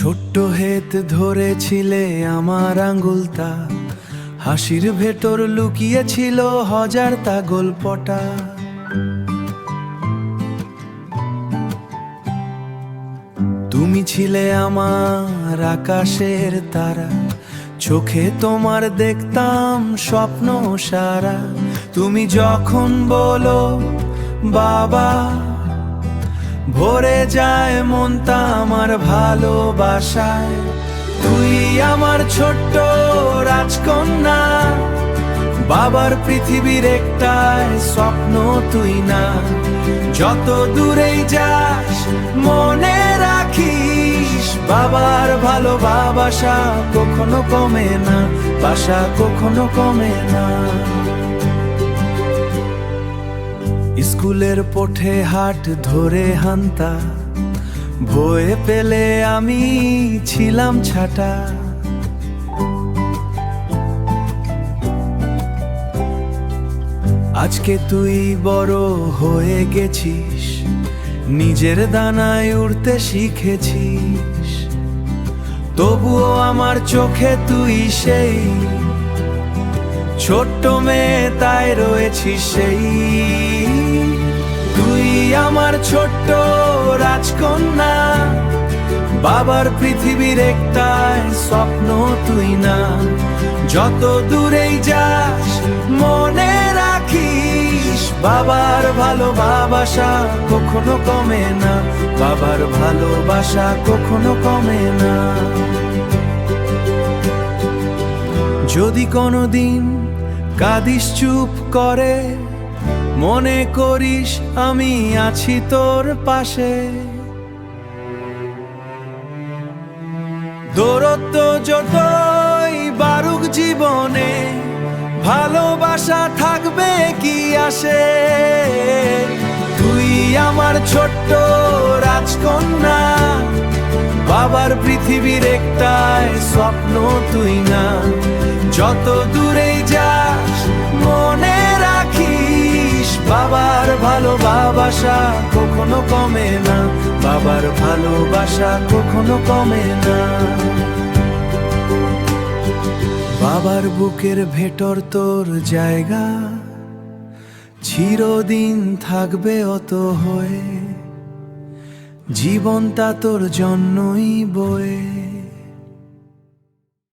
ছোট্ট হেত ধরেছিলে আমার আঙ্গুলটা, হাসির ভেতর লুকিয়েছিল হাজারটা গল্পটা। তুমি ছিলে আমার আকাশের তারা, চোখে তোমার দেখতাম স্বপ্ন সারা। তুমি যখন বলো বাবা, ভরে যায় মনটা আমার ভালোবাসায়। তুই আমার ছোট্ট রাজকন্যা, বাবার পৃথিবীর একটাই স্বপ্ন তুই না। যত দূরেই যাস মনে রাখিস, বাবার ভালোবাসা কখনো কমে না, বাসা কখনো কমে না। স্কুলের পথে হাট ধরে হান্তা, ভয়ে পেলে আমি ছিলাম ছাটা। আজকে তুই বড় হয়ে গেছিস, নিজের দানায় উড়তে শিখেছিস। তবুও আমার চোখে তুই সেই ছোট্ট মেয়ে, তাই রয়েছিস সেই। তুই আমার ছোট্ট রাজকন্যা, বাবার পৃথিবীর একটাই স্বপ্ন তুই না। যত দূরেই যাস মনে রাখিস, বাবার ভালোবাসা কখনো কমে না, বাবার ভালোবাসা কখনো কমে না। যদি কোনোদিন কাঁদিস চুপ করে, মনে করিস আমি আছি তোর পাশে। দূরত্ব যতই বাড়ুক জীবনে, ভালোবাসা থাকবে কি আসে। তুই আমার ছোট্ট রাজকন্যা, বাবার পৃথিবীর একটাই স্বপ্ন তুই না। যত দূরেই যাস মনে রাখিস, বাবার ভালোবাসা কখনো কমে না, বাবার ভালোবাসা কখনো কমে না। বাবার বুকের ভেতর তোর জায়গা, চিরদিন থাকবে অত হয়ে, জীবনটা তোর জন্যই বয়ে।